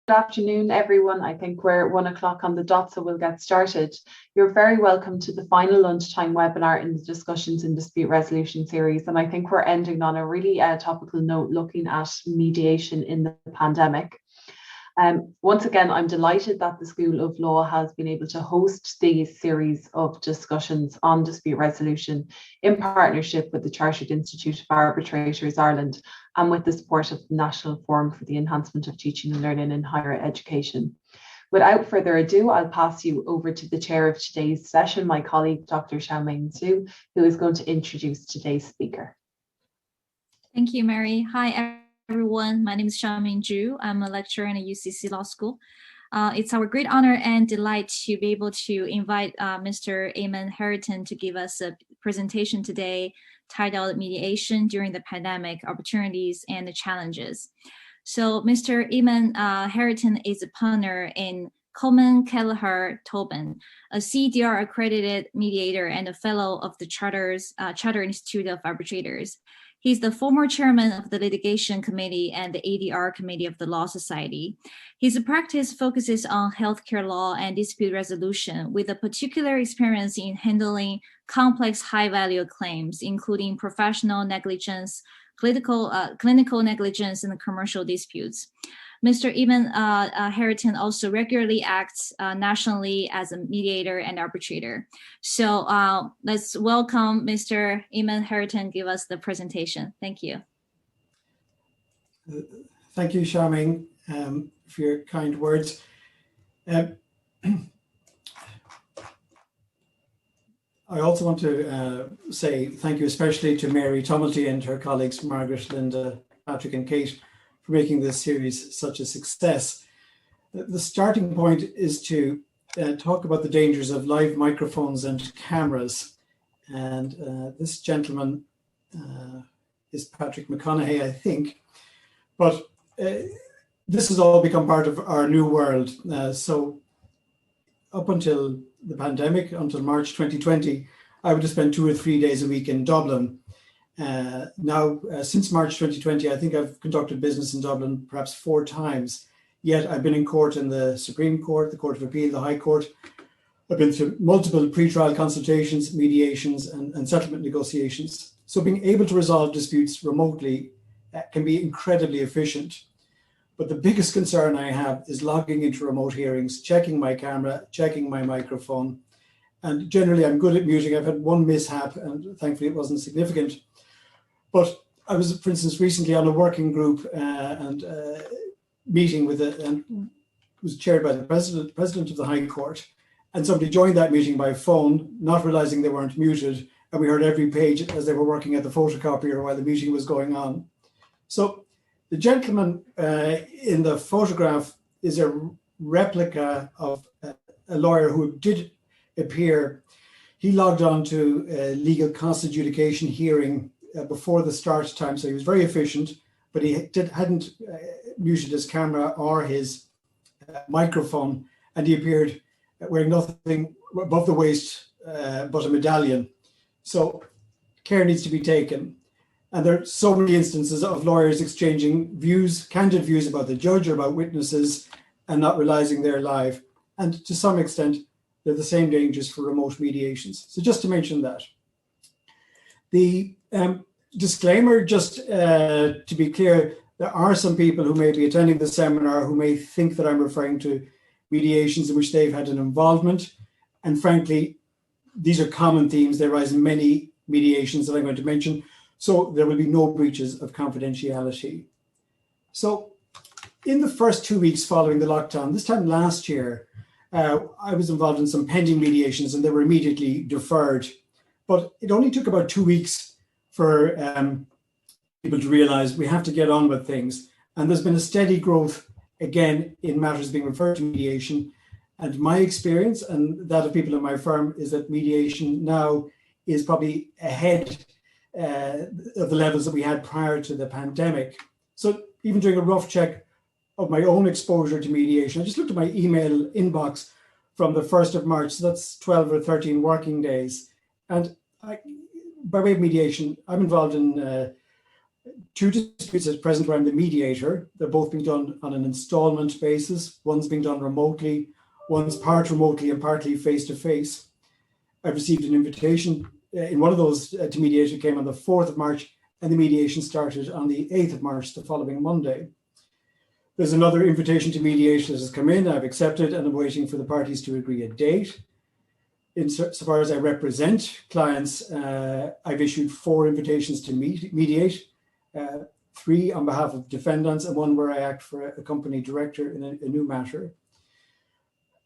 Good afternoon, everyone. I think we're 1 o'clock on the dot, so we'll get started. You're very welcome to the final lunchtime webinar in the Discussions in Dispute Resolution series. And I think we're ending on a really topical note, looking at mediation in the pandemic. Once again, I'm delighted that the School of Law has been able to host these series of discussions on dispute resolution in partnership with the Chartered Institute of Arbitrators Ireland and with the support of the National Forum for the Enhancement of Teaching and Learning in Higher Education. Without further ado, I'll pass you over to the chair of today's session, my colleague, Dr. Xiaoming Zhu, who is going to introduce today's speaker. Thank you, Mary. Hi, everyone. My name is Xiaoming Zhu. I'm a lecturer in the UCC Law School. It's our great honor and delight to be able to invite Mr. Eamon Harrington to give us a presentation today titled Mediation During the Pandemic, Opportunities and the Challenges. So Mr. Eamon Harrington is a partner in Comyn Kelleher Tobin, a CEDR Accredited Mediator and a fellow of the Chartered Institute of Arbitrators. He's the former chairman of the Litigation Committee and the ADR Committee of the Law Society. His practice focuses on healthcare law and dispute resolution with a particular experience in handling complex high-value claims, including professional negligence, clinical negligence, and commercial disputes. Mr. Eamon Harrington also regularly acts nationally as a mediator and arbitrator. So let's welcome Mr. Eamon Harrington give us the presentation. Thank you. Thank you, Xiaoming, for your kind words. I also want to say thank you especially to Mary Tumilty and her colleagues, Margaret, Linda, Patrick and Kate, for making this series such a success. The starting point is to talk about the dangers of live microphones and cameras. And this gentleman is Patrick McConaughey, I think. But this has all become part of our new world. So up until the pandemic, until March 2020, I would have spent 2 or 3 days a week in Dublin. Now, since March 2020, I think I've conducted business in Dublin perhaps 4 times. Yet I've been in court in the Supreme Court, the Court of Appeal, the High Court. I've been through multiple pre-trial consultations, mediations, and settlement negotiations. So being able to resolve disputes remotely can be incredibly efficient. But the biggest concern I have is logging into remote hearings, checking my camera, checking my microphone. And generally, I'm good at muting. I've had one mishap, and thankfully it wasn't significant. But I was, for instance, recently on a working group and meeting with and was chaired by the president of the High Court. And somebody joined that meeting by phone, not realizing they weren't muted. And we heard every page as they were working at the photocopier while the meeting was going on. So the gentleman in the photograph is a replica of a lawyer who did appear. He logged on to a legal cost adjudication hearing before the start time, so he was very efficient, but he hadn't muted his camera or his microphone, and he appeared wearing nothing above the waist but a medallion. So care needs to be taken. And there are so many instances of lawyers exchanging views, candid views about the judge or about witnesses and not realizing they're live. And to some extent, they're the same dangers for remote mediations. So just to mention that. The disclaimer, just to be clear, there are some people who may be attending the seminar who may think that I'm referring to mediations in which they've had an involvement. And frankly, these are common themes. They arise in many mediations that I'm going to mention. So there will be no breaches of confidentiality. So in the first 2 weeks following the lockdown, this time last year, I was involved in some pending mediations and they were immediately deferred. But it only took about 2 weeks for people to realize we have to get on with things. And there's been a steady growth, again, in matters being referred to mediation. And my experience and that of people in my firm is that mediation now is probably ahead of the levels that we had prior to the pandemic. So even doing a rough check of my own exposure to mediation, I just looked at my email inbox from the 1st of March, so that's 12 or 13 working days. And by way of mediation, I'm involved in Two disputes at present where I'm the mediator. They're both being done on an installment basis. One's being done remotely, one's part remotely and partly face-to-face. I've received an invitation in one of those to mediate. It came on the 4th of March, and the mediation started on the 8th of March, the following Monday. There's another invitation to mediate that has come in. I've accepted, and I'm waiting for the parties to agree a date. Insofar as I represent clients, I've issued 4 invitations to mediate, 3 on behalf of defendants, and 1 where I act for a company director in a new matter.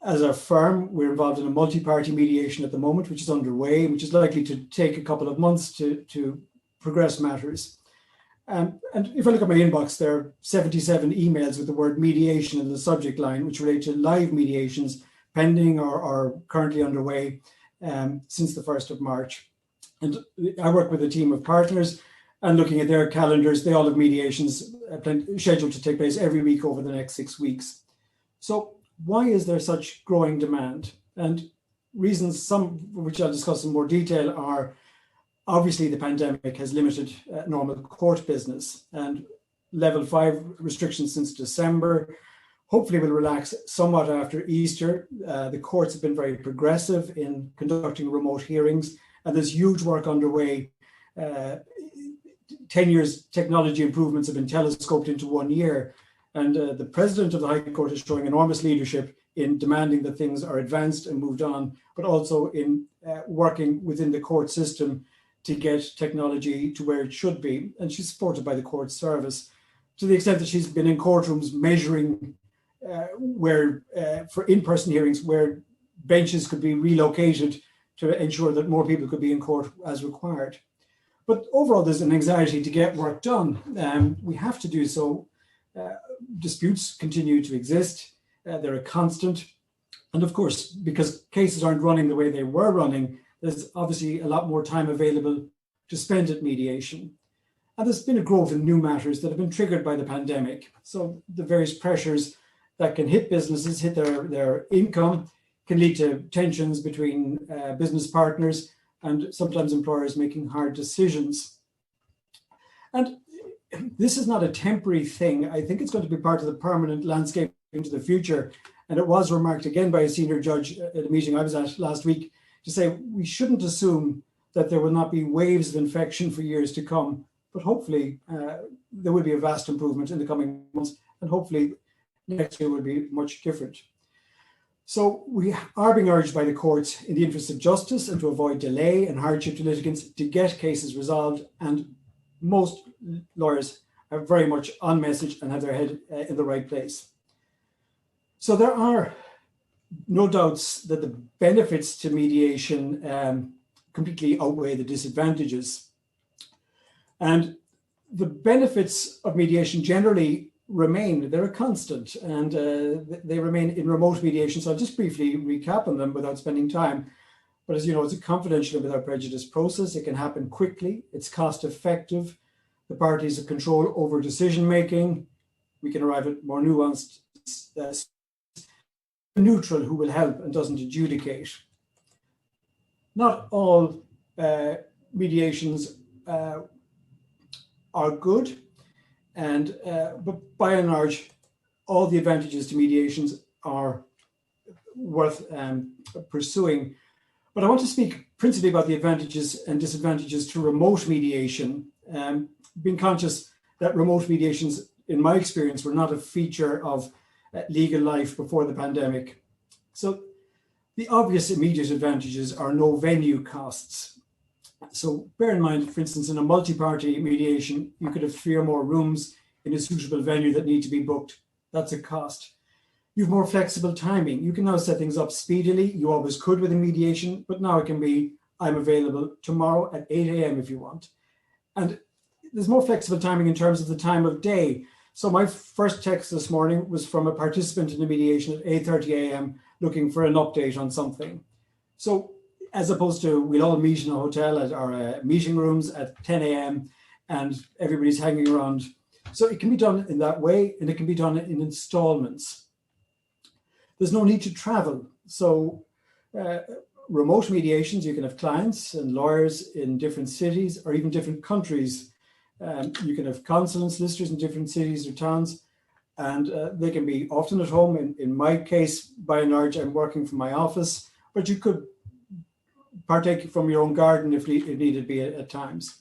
As a firm, we're involved in a multi-party mediation at the moment, which is underway, which is likely to take a couple of months to progress matters. And if I look at my inbox, there are 77 emails with the word mediation in the subject line, which relate to live mediations pending or currently underway since the 1st of March. And I work with a team of partners, and looking at their calendars, they all have mediations scheduled to take place every week over the next 6 weeks. So why is there such growing demand? And reasons, some which I'll discuss in more detail, are obviously the pandemic has limited normal court business, and level 5 restrictions since December hopefully will relax somewhat after Easter. The courts have been very progressive in conducting remote hearings, and there's huge work underway. 10 years technology improvements have been telescoped into 1 year. And the president of the High Court is showing enormous leadership in demanding that things are advanced and moved on, but also in working within the court system to get technology to where it should be. And she's supported by the court service to the extent that she's been in courtrooms measuring where for in-person hearings, where benches could be relocated to ensure that more people could be in court as required. But overall, there's an anxiety to get work done. We have to do so. Disputes continue to exist. They're a constant. And of course, because cases aren't running the way they were running, there's obviously a lot more time available to spend at mediation. And there's been a growth in new matters that have been triggered by the pandemic. So the various pressures that can hit businesses, hit their income, can lead to tensions between business partners and sometimes employers making hard decisions. And this is not a temporary thing. I think it's going to be part of the permanent landscape into the future. And it was remarked again by a senior judge at a meeting I was at last week to say we shouldn't assume that there will not be waves of infection for years to come, but hopefully there will be a vast improvement in the coming months, and hopefully next year will be much different. So we are being urged by the courts in the interest of justice and to avoid delay and hardship to litigants to get cases resolved, and most lawyers are very much on message and have their head in the right place. So there are no doubts that the benefits to mediation completely outweigh the disadvantages. And the benefits of mediation generally remain, they're a constant, and they remain in remote mediation. So I'll just briefly recap on them without spending time. But as you know, it's a confidential and without prejudice process. It can happen quickly. It's cost effective. The parties have control over decision making. We can arrive at more nuanced, neutral who will help and doesn't adjudicate. Not all mediations are good, and but by and large, all the advantages to mediations are worth pursuing. But I want to speak principally about the advantages and disadvantages to remote mediation, being conscious that remote mediations, in my experience, were not a feature of legal life before the pandemic. So the obvious immediate advantages are no venue costs. So bear in mind, for instance, in a multi-party mediation, you could have 3 or more rooms in a suitable venue that need to be booked. That's a cost. You have more flexible timing. You can now set things up speedily. You always could with a mediation, but now it can be, I'm available tomorrow at 8 a.m. if you want. And there's more flexible timing in terms of the time of day. So my first text this morning was from a participant in a mediation at 8:30 a.m. looking for an update on something. So as opposed to we'll all meet in a hotel at our meeting rooms at 10 a.m. and everybody's hanging around. So it can be done in that way, and it can be done in installments. There's no need to travel. So remote mediations, you can have clients and lawyers in different cities or even different countries You can have consulants, solicitors in different cities or towns, and they can be often at home. In my case, by and large, I'm working from my office, but you could partake from your own garden if needed be at times.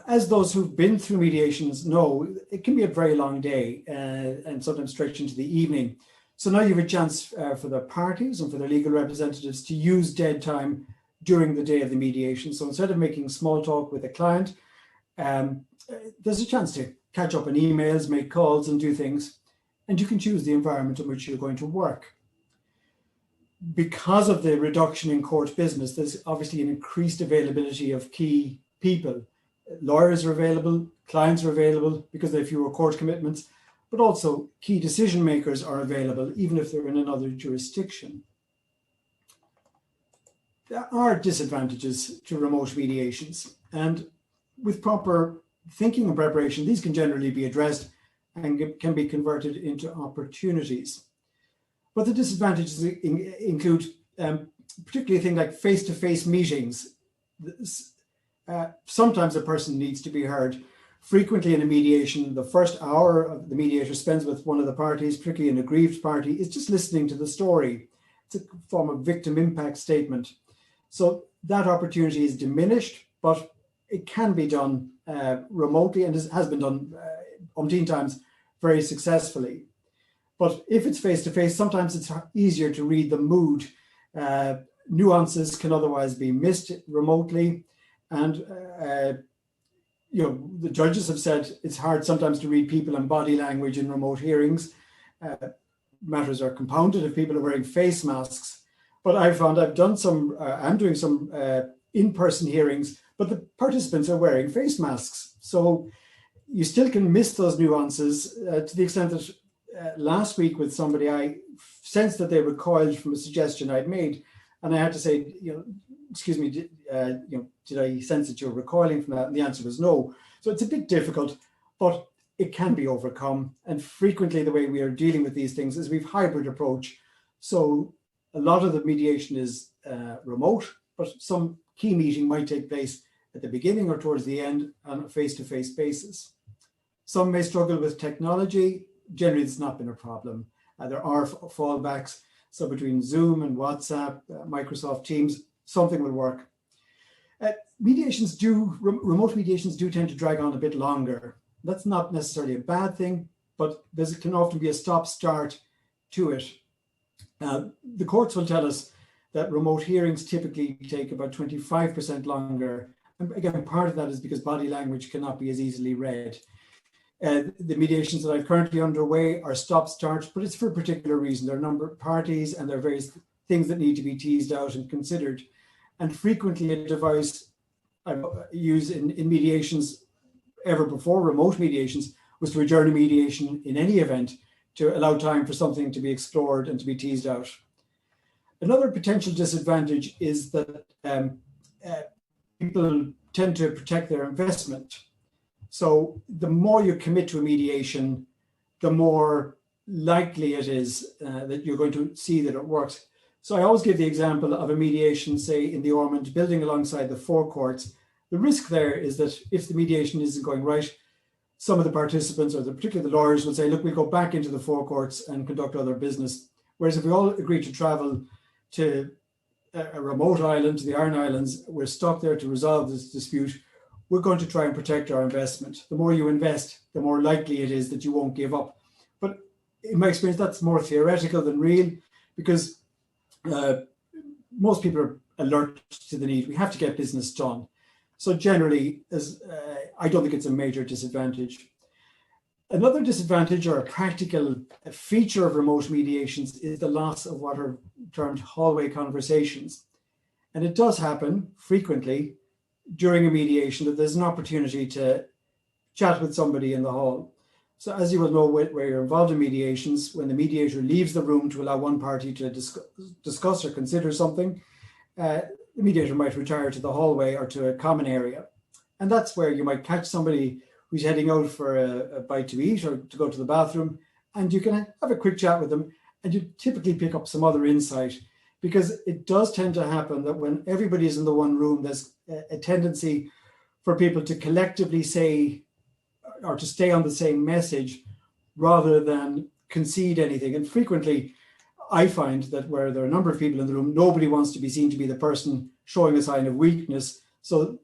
As those who've been through mediations know, it can be a very long day and sometimes stretch into the evening. So now you have a chance for the parties and for their legal representatives to use dead time during the day of the mediation. So instead of making small talk with a client, there's a chance to catch up on emails, make calls and do things, and you can choose the environment in which you're going to work. Because of the reduction in court business, there's obviously an increased availability of key people. Lawyers are available, clients are available because they have fewer court commitments, but also key decision makers are available even if they're in another jurisdiction. There are disadvantages to remote mediations, and with proper thinking and preparation, these can generally be addressed and can be converted into opportunities. But the disadvantages include particularly a thing like face-to-face meetings. Sometimes a person needs to be heard. Frequently in a mediation, the first hour the mediator spends with one of the parties, particularly an aggrieved party, is just listening to the story. It's a form of victim impact statement. So that opportunity is diminished, but it can be done remotely and has been done umpteen times very successfully. But if it's face-to-face, sometimes it's easier to read the mood. Nuances can otherwise be missed remotely. And, the judges have said it's hard sometimes to read people and body language in remote hearings. Matters are compounded if people are wearing face masks. But I'm doing some in-person hearings, but the participants are wearing face masks. So you still can miss those nuances to the extent that last week with somebody, I sensed that they recoiled from a suggestion I'd made. And I had to say, excuse me, did I sense that you're recoiling from that? And the answer was no. So it's a bit difficult, but it can be overcome. And frequently the way we are dealing with these things is we've hybrid approach. So a lot of the mediation is remote, but some key meeting might take place at the beginning or towards the end on a face-to-face basis. Some may struggle with technology. Generally, it's not been a problem. There are fallbacks. So between Zoom and WhatsApp, Microsoft Teams, something will work. Remote mediations do tend to drag on a bit longer. That's not necessarily a bad thing, but there can often be a stop-start to it. The courts will tell us that remote hearings typically take about 25% longer. And again, part of that is because body language cannot be as easily read. The mediations that I've currently underway are stop-start, but it's for a particular reason. There are a number of parties and there are various things that need to be teased out and considered. And frequently a device I use in mediations ever before remote mediations was to adjourn a mediation in any event to allow time for something to be explored and to be teased out. Another potential disadvantage is that people tend to protect their investment. So the more you commit to a mediation, the more likely it is that you're going to see that it works. So I always give the example of a mediation, say in the Ormond building alongside the forecourts. The risk there is that if the mediation isn't going right, some of the participants or particularly the lawyers will say, look, we'll go back into the forecourts and conduct other business. Whereas if we all agree to travel to a remote island, to the Iron Islands, we're stuck there to resolve this dispute, we're going to try and protect our investment. The more you invest, the more likely it is that you won't give up. But in my experience, that's more theoretical than real, because most people are alert to the need. We have to get business done. So generally, I don't think it's a major disadvantage. Another disadvantage or a practical feature of remote mediations is the loss of what are termed hallway conversations. And it does happen frequently during a mediation that there's an opportunity to chat with somebody in the hall. So as you will know, where you're involved in mediations, when the mediator leaves the room to allow one party to discuss or consider something, the mediator might retire to the hallway or to a common area. And that's where you might catch somebody who's heading out for a bite to eat or to go to the bathroom, and you can have a quick chat with them, and you typically pick up some other insight, because it does tend to happen that when everybody is in the one room, there's a tendency for people to collectively say or to stay on the same message rather than concede anything. And frequently, I find that where there are a number of people in the room, nobody wants to be seen to be the person showing a sign of weakness. So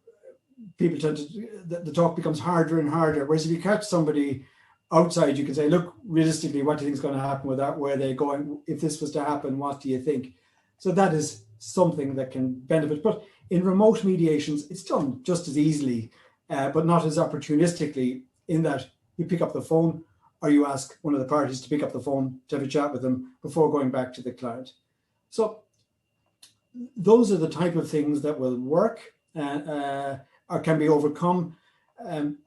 people tend to, the talk becomes harder and harder. Whereas if you catch somebody outside, you can say, look, realistically, what do you think is going to happen with that? Where are they going? If this was to happen, what do you think? So that is something that can benefit. But in remote mediations, it's done just as easily, but not as opportunistically, in that you pick up the phone or you ask one of the parties to pick up the phone to have a chat with them before going back to the client. So those are the type of things that will work or can be overcome. And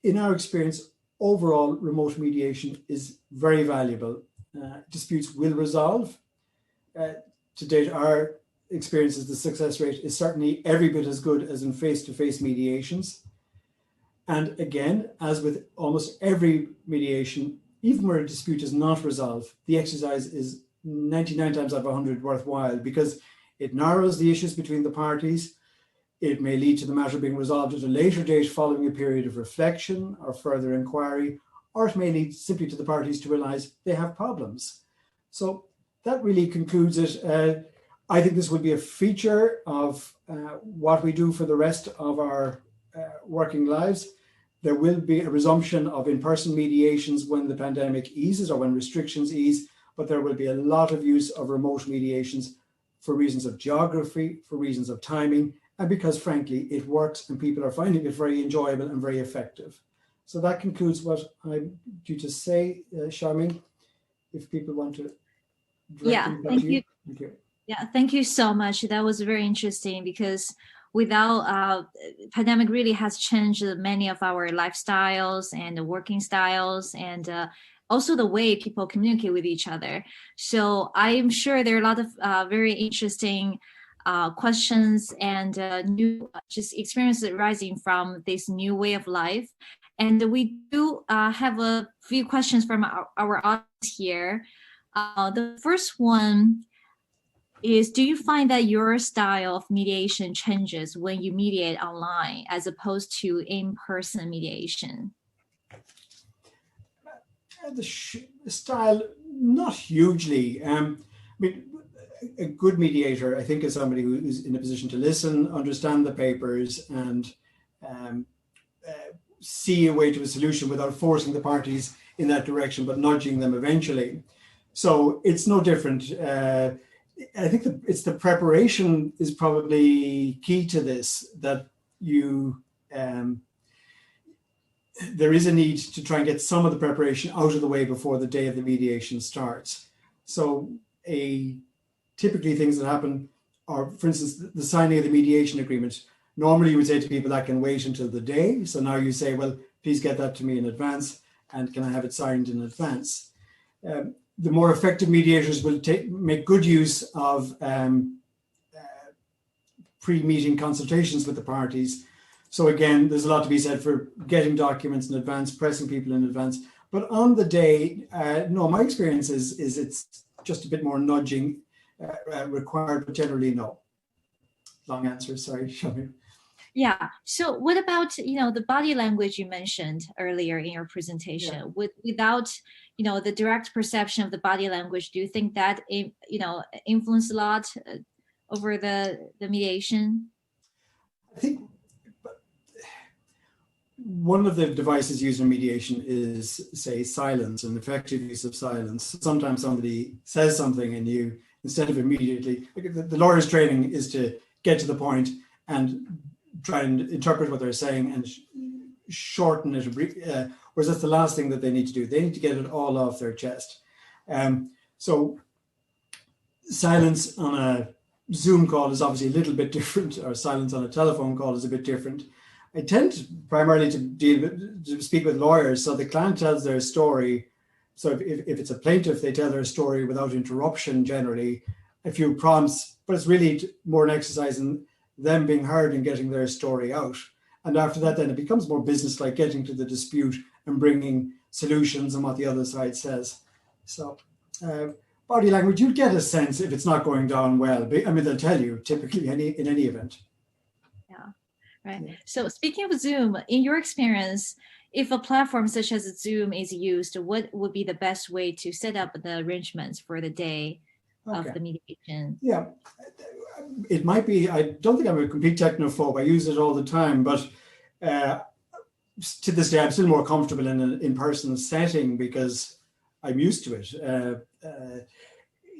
in our experience, overall remote mediation is very valuable. Disputes will resolve. To date, our experience is the success rate is certainly every bit as good as in face-to-face mediations. And again, as with almost every mediation, even where a dispute is not resolved, the exercise is 99 times out of 100 worthwhile, because it narrows the issues between the parties. It may lead to the matter being resolved at a later date following a period of reflection or further inquiry, or it may lead simply to the parties to realize they have problems. So that really concludes it. I think this will be a feature of what we do for the rest of our working lives. There will be a resumption of in-person mediations when the pandemic eases or when restrictions ease, but there will be a lot of use of remote mediations for reasons of geography, for reasons of timing, and because frankly, it works and people are finding it very enjoyable and very effective. So that concludes what I'm due to say, Charmaine, if people want to direct thank you. Thank you. Yeah, thank you so much. That was very interesting, because without pandemic really has changed many of our lifestyles and the working styles, and also the way people communicate with each other. So I'm sure there are a lot of very interesting questions and new just experiences arising from this new way of life. And we do have a few questions from our audience here. The first one is, do you find that your style of mediation changes when you mediate online as opposed to in-person mediation? The style, not hugely. I mean, a good mediator, I think, is somebody who's in a position to listen, understand the papers, and see a way to a solution without forcing the parties in that direction, but nudging them eventually. So it's no different. I think it's the preparation is probably key to this, that you there is a need to try and get some of the preparation out of the way before the day of the mediation starts. So typically things that happen are, for instance, the signing of the mediation agreement. Normally you would say to people that can wait until the day. So now you say, well, please get that to me in advance, and can I have it signed in advance? The more effective mediators will make good use of pre-meeting consultations with the parties. So again, there's a lot to be said for getting documents in advance, pressing people in advance. But on the day, no, my experience is it's just a bit more nudging required, but generally no. Long answer, sorry, Shamir. Yeah. So what about, the body language you mentioned earlier in your presentation? Yeah. Without, the direct perception of the body language, do you think that, influenced a lot over the mediation? I think one of the devices used in mediation is, say, silence, and effective use of silence. Sometimes somebody says something and you, instead of immediately, the lawyer's training is to get to the point and try and interpret what they're saying and shorten it, whereas that's the last thing that they need to do. They need to get it all off their chest. So silence on a Zoom call is obviously a little bit different, or silence on a telephone call is a bit different. I tend primarily to speak with lawyers, so the client tells their story. So if it's a plaintiff, they tell their story without interruption, generally, a few prompts, but it's really more an exercise in them being heard and getting their story out. And after that, then it becomes more business-like, getting to the dispute and bringing solutions and what the other side says. So body language, you'd get a sense if it's not going down well. I mean, they'll tell you typically in any event. Yeah, Right. Yeah. So speaking of Zoom, in your experience, if a platform such as Zoom is used, what would be the best way to set up the arrangements for the day of Okay. the mediation? Yeah, it might be. I don't think I'm a complete technophobe. I use it all the time, but to this day, I'm still more comfortable in an in-person setting because I'm used to it.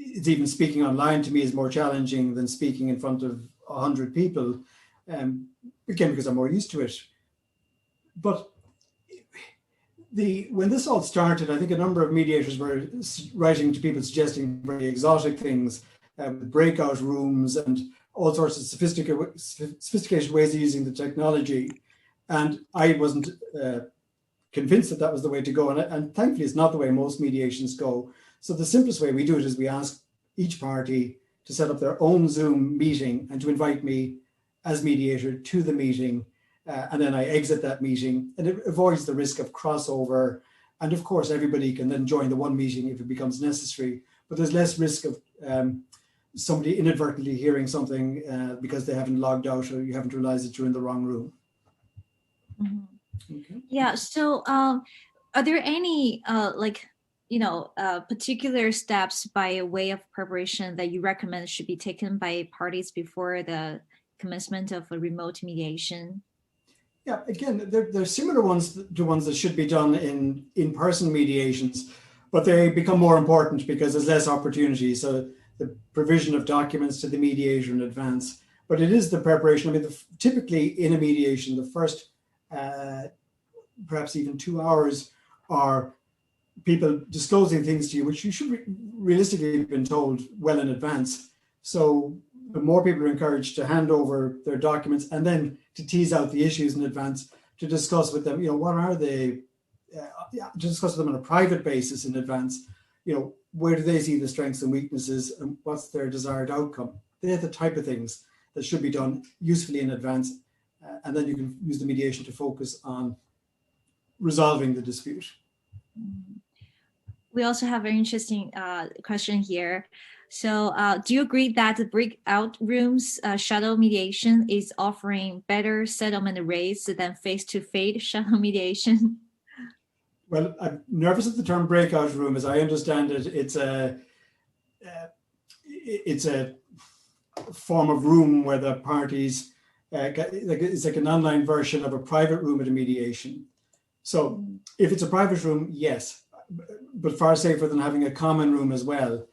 It's even speaking online to me is more challenging than speaking in front of 100 people, again, because I'm more used to it. But when this all started, I think a number of mediators were writing to people suggesting very exotic things, breakout rooms and all sorts of sophisticated ways of using the technology. And I wasn't convinced that that was the way to go. And thankfully, it's not the way most mediations go. So the simplest way we do it is we ask each party to set up their own Zoom meeting and to invite me as mediator to the meeting. And then I exit that meeting, and it avoids the risk of crossover. And of course, everybody can then join the one meeting if it becomes necessary, but there's less risk of somebody inadvertently hearing something because they haven't logged out or you haven't realized that you're in the wrong room. Mm-hmm. Okay. Yeah. So are there any particular steps by way of preparation that you recommend should be taken by parties before the commencement of a remote mediation? Yeah, again, they're similar ones to ones that should be done in in-person mediations, but they become more important because there's less opportunity. So the provision of documents to the mediator in advance, but it is the preparation. I mean, typically in a mediation, the first perhaps even 2 hours are people disclosing things to you, which you should realistically have been told well in advance. So the more people are encouraged to hand over their documents and then to tease out the issues in advance, to discuss with them, what are they, to discuss with them on a private basis in advance, where do they see the strengths and weaknesses and what's their desired outcome? They're the type of things that should be done usefully in advance. And then you can use the mediation to focus on resolving the dispute. We also have an interesting question here. So do you agree that the breakout rooms shadow mediation is offering better settlement rates than face-to-face shadow mediation? Well, I'm nervous at the term breakout room. As I understand it, it's a form of room where the parties, it's like an online version of a private room at a mediation. So if it's a private room, yes, but far safer than having a common room as well.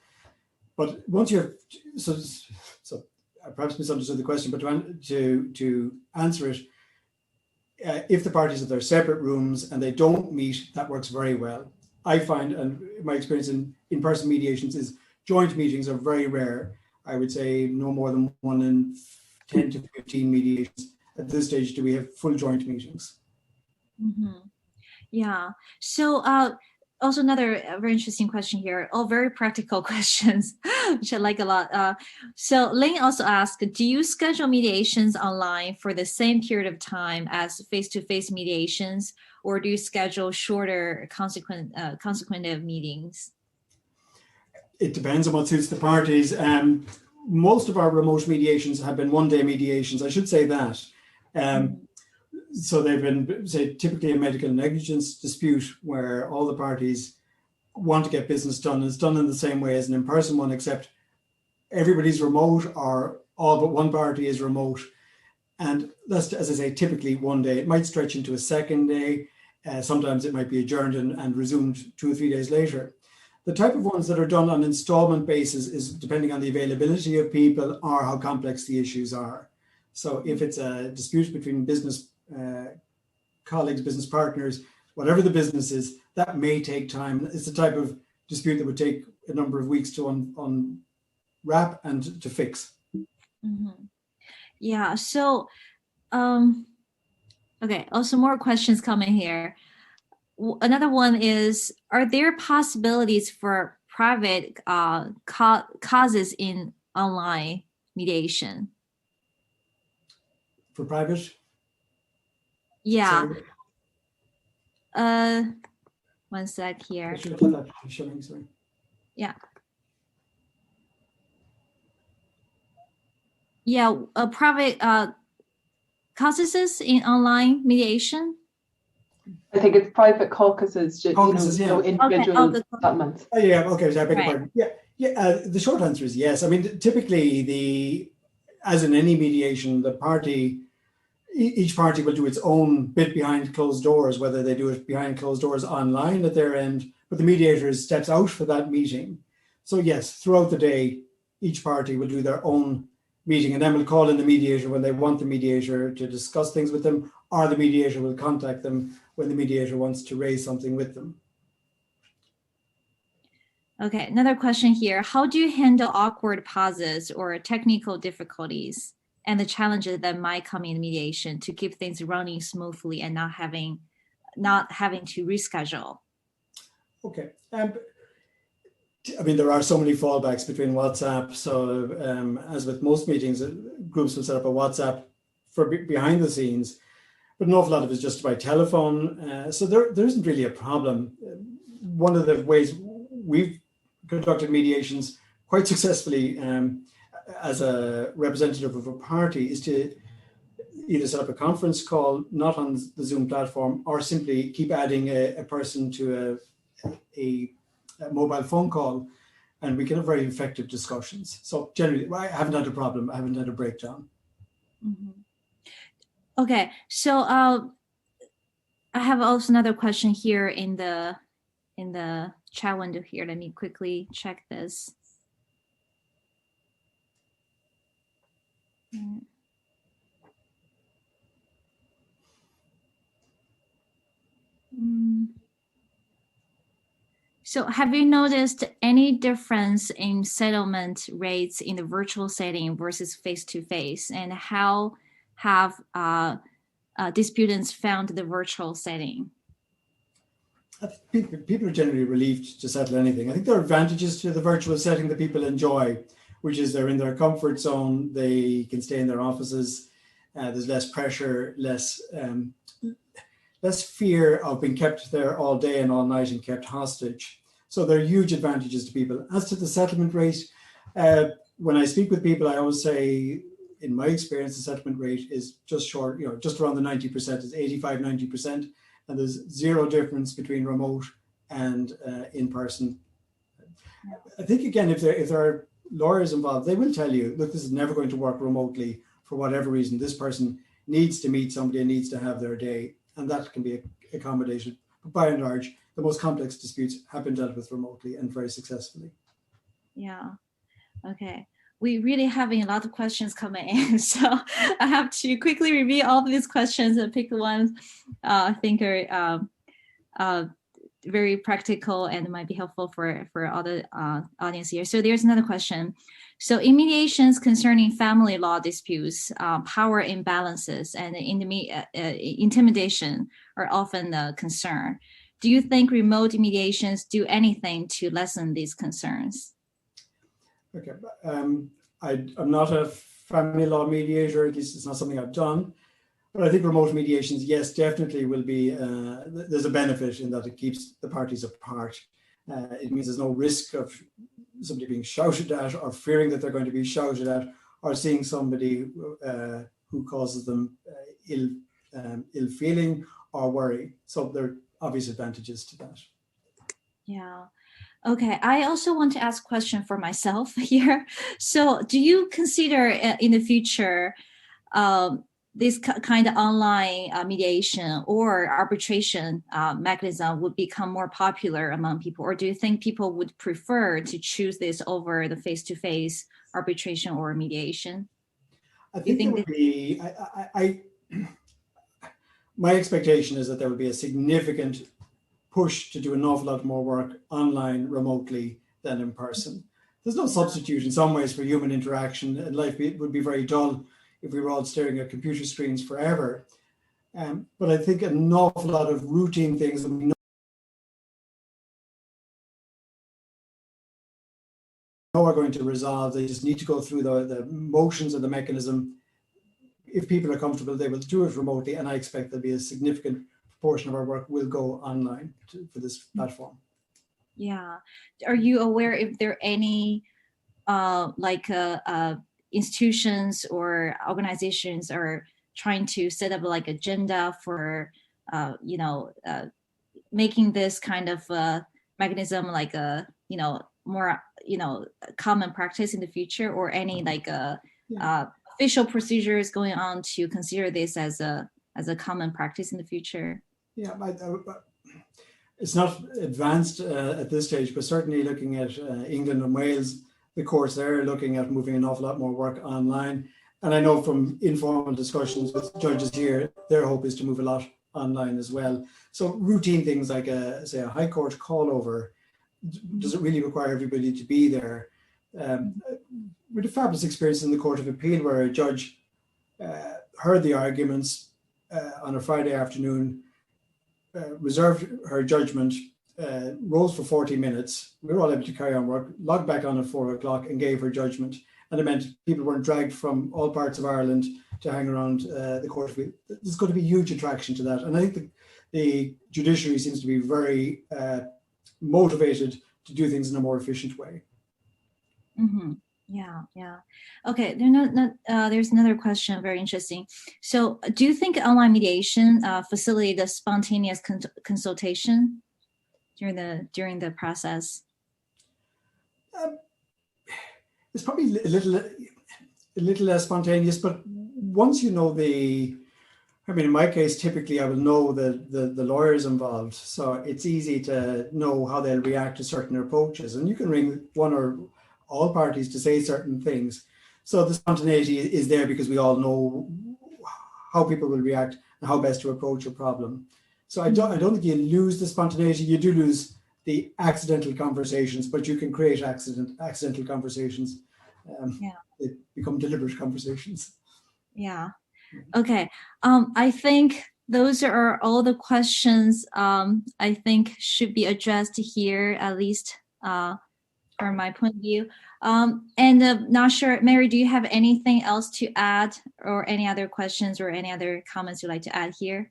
But once you have, so I perhaps misunderstood the question, but to answer it, if the parties have their separate rooms and they don't meet, that works very well. I find, and my experience in in-person mediations is joint meetings are very rare. I would say no more than 1 in 10 to 15 mediations. At this stage, do we have full joint meetings? Mm-hmm. Yeah. So also another very interesting question here, all very practical questions, which I like a lot. So Lane also asked, do you schedule mediations online for the same period of time as face-to-face mediations, or do you schedule shorter consecutive meetings? It depends on what suits the parties. Most of our remote mediations have been one-day mediations, I should say that. So they've been, say, typically a medical negligence dispute where all the parties want to get business done. It's done in the same way as an in-person one, except everybody's remote or all but one party is remote. And that's, as I say, typically one day. It might stretch into a second day. Sometimes it might be adjourned and resumed 2 or 3 days later. The type of ones that are done on installment basis is depending on the availability of people or how complex the issues are. So if it's a dispute between business colleagues, business partners, whatever the business is, that may take time. It's the type of dispute that would take a number of weeks to unwrap and to fix. Mm-hmm. Yeah. So, okay. Also, more questions coming here. Another one is: are there possibilities for private causes in online mediation? For private? Yeah. Sorry. One sec here. I should have put that showing, sorry. Yeah. Yeah, a private caucuses in online mediation? I think it's private caucuses, Caucuses, yeah. no individual Okay, settlements. Oh, yeah, okay, so I beg your Right. pardon. Yeah, the short answer is yes. I mean, typically, as in any mediation, each party will do its own bit behind closed doors, whether they do it behind closed doors online at their end, but the mediator steps out for that meeting. So yes, throughout the day, each party will do their own meeting, and then will call in the mediator when they want the mediator to discuss things with them, or the mediator will contact them when the mediator wants to raise something with them. Okay, another question here. How do you handle awkward pauses or technical difficulties and the challenges that might come in mediation to keep things running smoothly and not having to reschedule? Okay. I mean, there are so many fallbacks between WhatsApp. So as with most meetings, groups will set up a WhatsApp for behind the scenes, but an awful lot of it is just by telephone. So there isn't really a problem. One of the ways we've conducted mediations quite successfully as a representative of a party is to either set up a conference call, not on the Zoom platform, or simply keep adding a person to a mobile phone call, and we can have very effective discussions. So generally, I haven't had a problem. I haven't had a breakdown. Mm-hmm. Okay, so I have also another question here in the chat window here. Let me quickly check this. So have you noticed any difference in settlement rates in the virtual setting versus face-to-face? And how have disputants found the virtual setting? I think people are generally relieved to settle anything. I think there are advantages to the virtual setting that people enjoy, which is they're in their comfort zone, they can stay in their offices, there's less pressure, less fear of being kept there all day and all night and kept hostage. So there are huge advantages to people. As to the settlement rate, when I speak with people, I always say, in my experience, the settlement rate is just short, just around the 90%, is 85, 90%. And there's zero difference between remote and in person. I think, again, if there are lawyers involved, they will tell you, look, this is never going to work remotely for whatever reason. This person needs to meet somebody and needs to have their day, and that can be accommodated. But by and large, the most complex disputes have been dealt with remotely and very successfully. Yeah, okay. We really having a lot of questions coming in, so I have to quickly review all of these questions and pick the ones I think are very practical and might be helpful for all the audience here. So there's another question. So in mediations concerning family law disputes, power imbalances and intimidation are often a concern. Do you think remote mediations do anything to lessen these concerns? Okay, I'm not a family law mediator, at least it's not something I've done, but I think remote mediations, yes, definitely will be, there's a benefit in that it keeps the parties apart. It means there's no risk of somebody being shouted at or fearing that they're going to be shouted at or seeing somebody who causes them ill feeling or worry. So there are obvious advantages to that. Yeah. Okay, I also want to ask a question for myself here. So do you consider in the future this kind of online mediation or arbitration mechanism would become more popular among people? Or do you think people would prefer to choose this over the face-to-face arbitration or mediation? I think there would be, my expectation is that there will be a significant push to do an awful lot more work online remotely than in person. There's no substitute in some ways for human interaction, and life would be very dull if we were all staring at computer screens forever. But I think an awful lot of routine things that we know are going to resolve, they just need to go through the motions of the mechanism. If people are comfortable, they will do it remotely, and I expect there'll be a significant portion of our work will go online for this platform. Yeah. Are you aware if there are any institutions or organizations are trying to set up like agenda for, making this kind of mechanism like a, more, common practice in the future, or any like official procedures going on to consider this as a common practice in the future? Yeah, it's not advanced at this stage, but certainly looking at England and Wales, the courts there are looking at moving an awful lot more work online. And I know from informal discussions with judges here, their hope is to move a lot online as well. So routine things like say a High Court call over, does it really require everybody to be there? We had a fabulous experience in the Court of Appeal where a judge heard the arguments on a Friday afternoon, reserved her judgment, rose for 40 minutes. We were all able to carry on work, logged back on at 4 o'clock and gave her judgment. And it meant people weren't dragged from all parts of Ireland to hang around the court. There's going to be huge attraction to that. And I think the judiciary seems to be very motivated to do things in a more efficient way. Mm-hmm. Yeah. Okay, there's another question, very interesting. So do you think online mediation facilitate the spontaneous consultation during the process? It's probably a little less spontaneous, but once you know in my case, typically I will know the lawyers involved. So it's easy to know how they'll react to certain approaches. And you can ring one or all parties to say certain things. So the spontaneity is there because we all know how people will react and how best to approach a problem. So I don't think you lose the spontaneity. You do lose the accidental conversations, but you can create accidental conversations. They become deliberate conversations. Yeah. Okay. I think those are all the questions I think should be addressed here, at least from my point of view. And not sure, Mary, do you have anything else to add, or any other questions or any other comments you'd like to add here?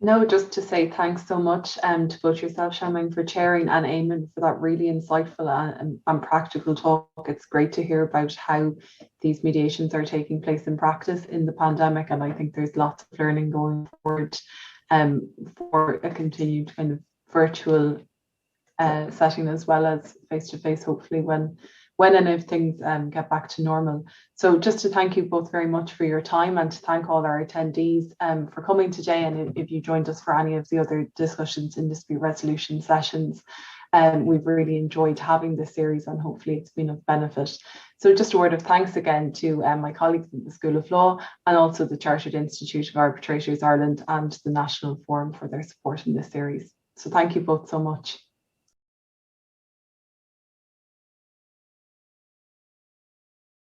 No, just to say thanks so much to both yourself, Charmaine, for chairing, and Eamon for that really insightful and practical talk. It's great to hear about how these mediations are taking place in practice in the pandemic, and I think there's lots of learning going forward for a continued kind of virtual setting as well as face-to-face, hopefully when and if things get back to normal. So just to thank you both very much for your time, and to thank all our attendees for coming today. And if you joined us for any of the other discussions in dispute resolution sessions, we've really enjoyed having this series, and hopefully it's been of benefit. So just a word of thanks again to my colleagues in the School of Law, and also the Chartered Institute of Arbitrators Ireland and the National Forum for their support in this series. So thank you both so much.